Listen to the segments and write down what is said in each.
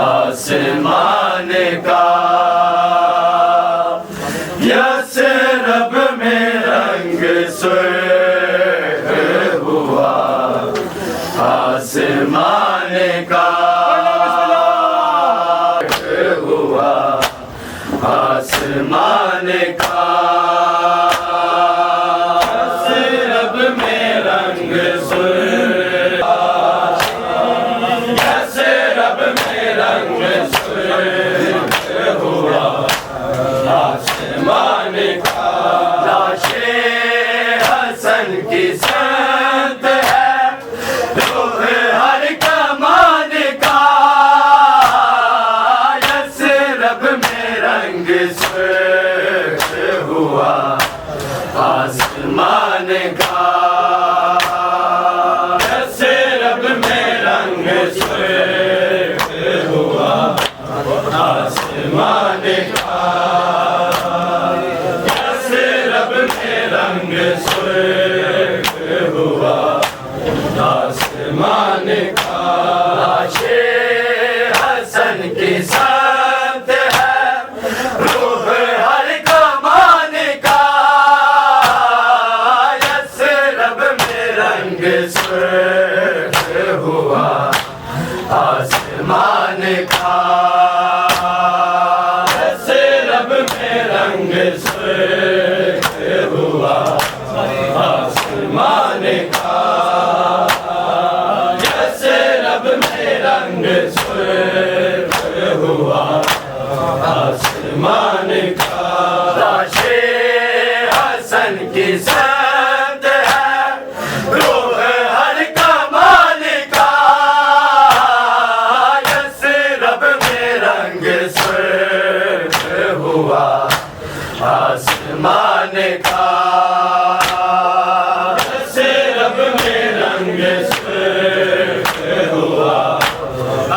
आसमान का यस रब में रंग सुर्ख हुआ आसमान का हुआ आसमान का यस रब में रंग सुर्ख यस रब में रंग हुआ आसमान का लाशे हसन की संत है रूह हर कमान का यस रब में रंग सुर्ख हुआ आसमान का यस रब में रंग सुर्ख हुआ आसमान का यस रब में रंग सुर्ख हुआ आसमान का लाशे हसन की संत है रूह हर कमान का यस रब में रंग सुर्ख हुआ आसमान का यस रब में रंग सुर्ख हुआ आसमान का यस रब में रंग सुर्ख हुआ आसमान का लाशे हसन की संत है रूह हर कमान का यस रब में रंग सुर्ख हुआ आसमान का यस रब में रंग सुर्ख हुआ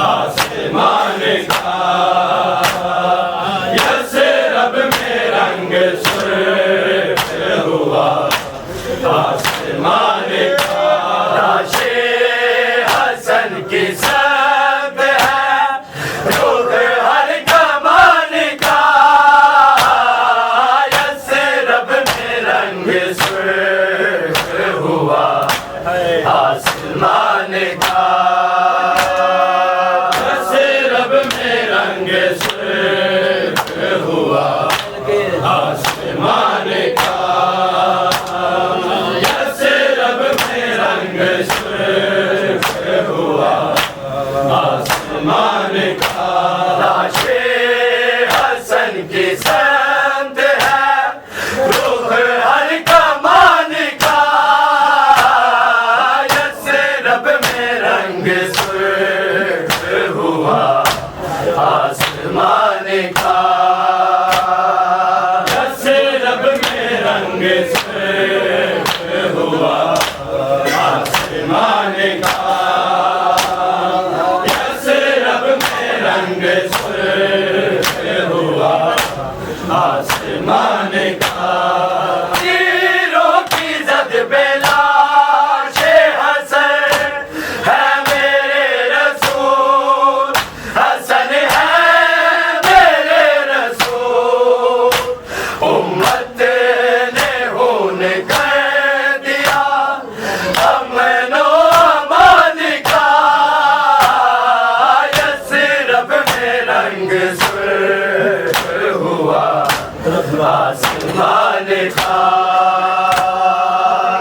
आसमान का यस रब में रंग सुर्ख हुआ आसमान का लाशे हसन की संत है रूह हर कमान का यस रब में रंग सुर्ख हुआ आसमान का यस रब में रंग सुर्ख हुआ आसमान का यस रब में रंग सुर्ख हुआ आसमान का लाशे हसन की संत है रूह हर कमान का यस रब में रंग सुर्ख हुआ आसमान का यस रब में रंग सुर्ख हुआ आसमान का यस रब में रंग सुर्ख हुआ आसमान का तीरों की जद पे लाशे हसन है मेरे रसूल हसन है मेरे रसूल उम्मत ने खून कर दिया अमनो अमान का यस रब में रंग सुर्ख हुआ आसमान का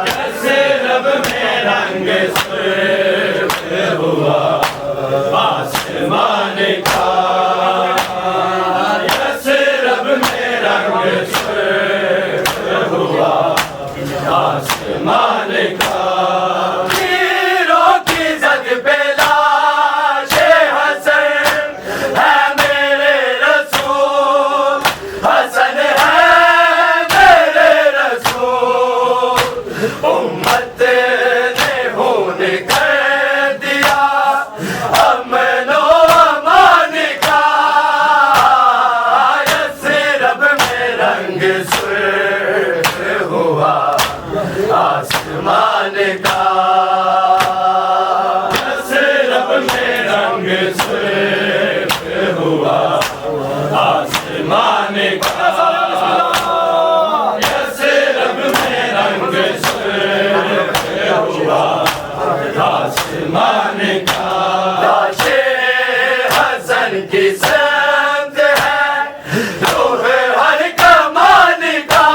यस रब में रंग सुर्ख हुआ आसमान का यस रब में सुर हुआ आसमान का। हीरों की जद पे लाशे हसन है मेरे रसूल, हसन है मेरे रसूल। उम्मत ने खून कर दिया अमनो अमान का। यसरब में रंग सुर्ख हुआ आसमान का। यसरब में रंग सुर्ख हुआ आसमान का। यसरब में रंग सुर्ख हुआ आसमान का। लाशे हसन की संत है रूह हर कमान का।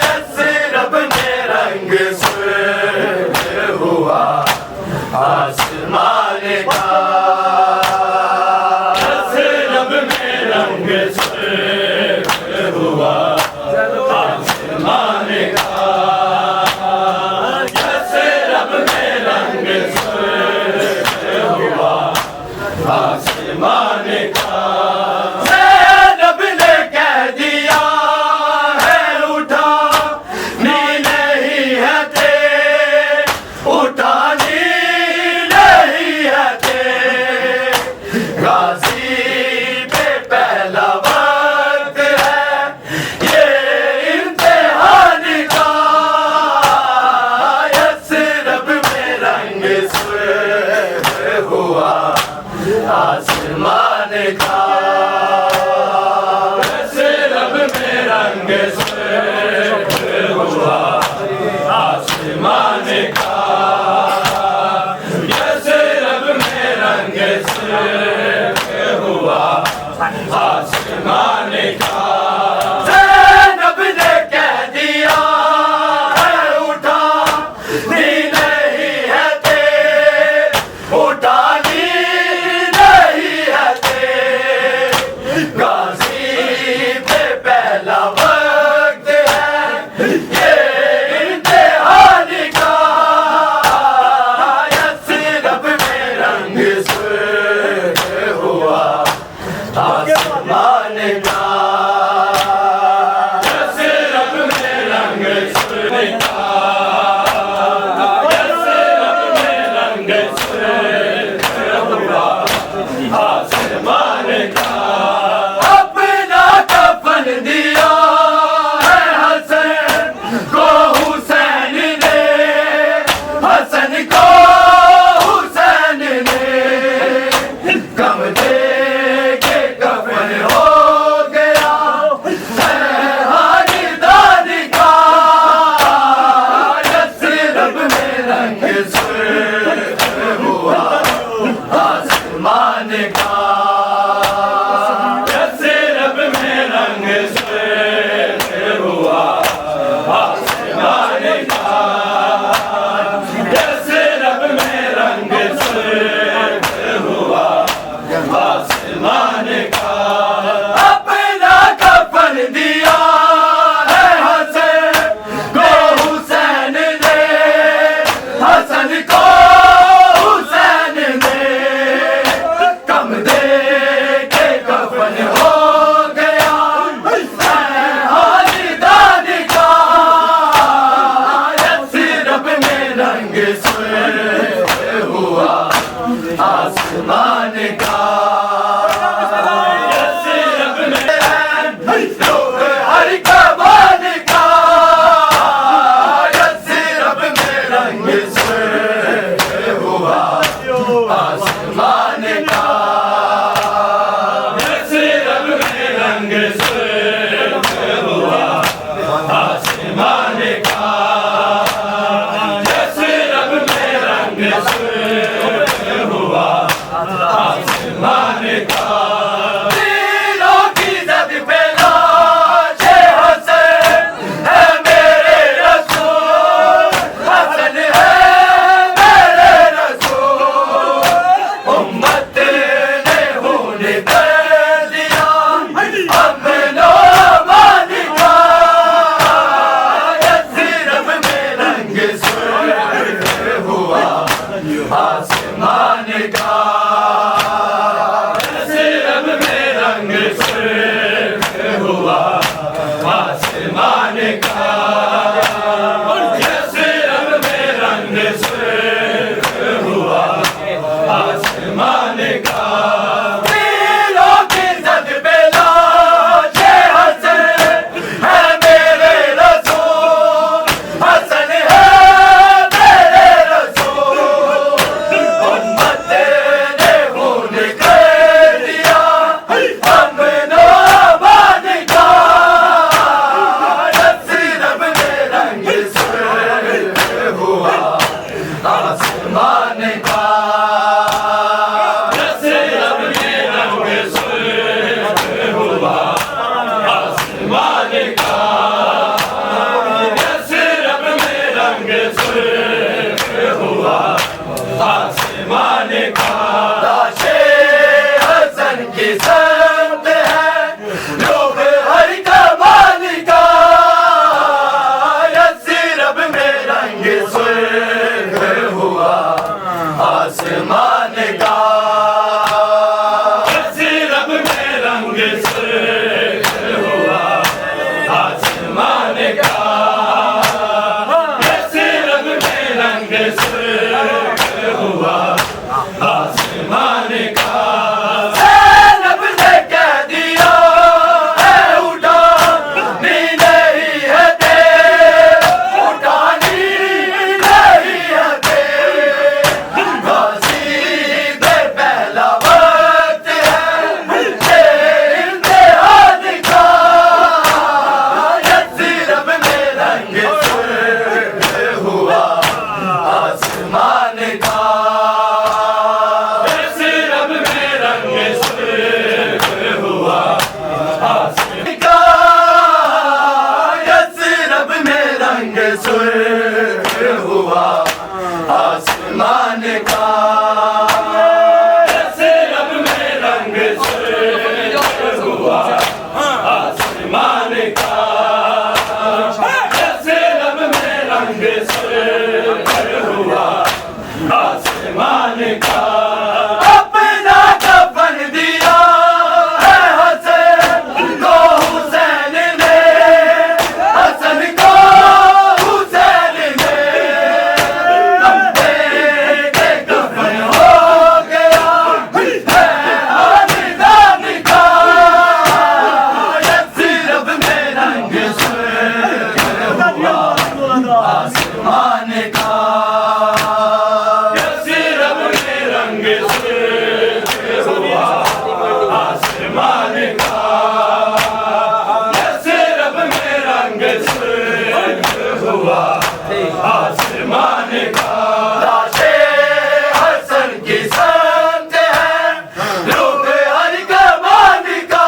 यसरब में रंग सुर्ख हुआ आसमान का। यसरब में रंग सुर्ख हुआ आसमान का। यसरब में रंग सुर्ख हुआ आसमान का। ज़ैनब ने कह दिया है उठा नी नहीं है ते, उठानी नहीं है ते। गाजी पे पहला वक्त है ये इम्तिहान का। यसरब में रंग सुर्ख हुआ आसमान का। यसरब में रंग सुर्ख हुआ आसमान का। यसरब में रंग सुर्ख हुआ आसमान का। ज़ैनब ने कह दिया है उठा नी नहीं है ते, उठानी नहीं है ते। गाजी पे पहला वक्त है ये इम्तिहान का। यसरब में रंग सुर्ख हुआ आसमान का। यसरब में रंग सुर्ख का। यसरब में रंग सुर्ख हुआ आसमान का। अपना कफन दिया है हसन को हुसैन ने, हसन को हुसैन ने। कम दे के कफन हो गया है हानिदान का। यसरब में रंग सुर्ख हुआ आसमान का। यसरब में रंग सुर्ख हुआ आसमान का। यसरब में रंग सुर्ख हुआ आसमान का। अपना कफन दिया है हसन को हुसैन ने, हसन को हुसैन ने। कम दे के कफन हो गया है हानिदान का। यसरब में रंग सुर्ख हुआ आसमान का। यसरब में रूह हर कमान का। यसरब में रंग सुर्ख हुआ आसमान का। यसरब में रंग सुर्ख हुआ आसमान का। यसरब में रंग सुर्ख हुआ आसमान का। हीरों की जद पे लाशे हसन है मेरे रसूल, हसन है मेरे रसूल। उम्मत ने खून कर दिया का यसरब में रंग सुर्ख हुआ आसमान का यसरब में रंग सुर्ख हुआ आसमान का यसरब में रंग सुर्ख हुआ आसमान का अपना कफन दिया है हसन को हुसैन ने हसन को हुसैन ने लंबे के कफन हो गया है आलिदान का यसरब में रंग सुर्ख हुआ आसमान का आसमान का यसरब में रंग सुर्ख हुआ आसमान का लाशे हसन की संत है लोग हर कमान का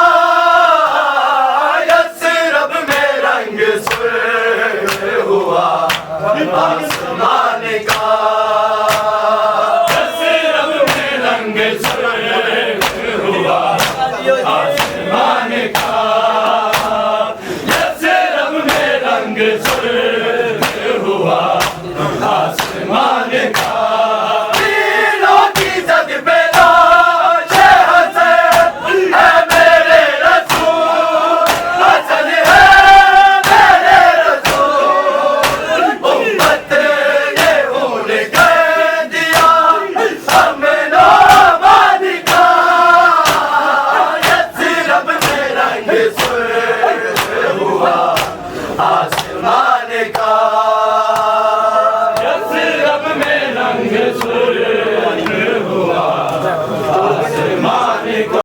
यसरब में रंग सुर्ख हुआ आसमान का यसरब में रंग सुर्ख हुआ आसमान का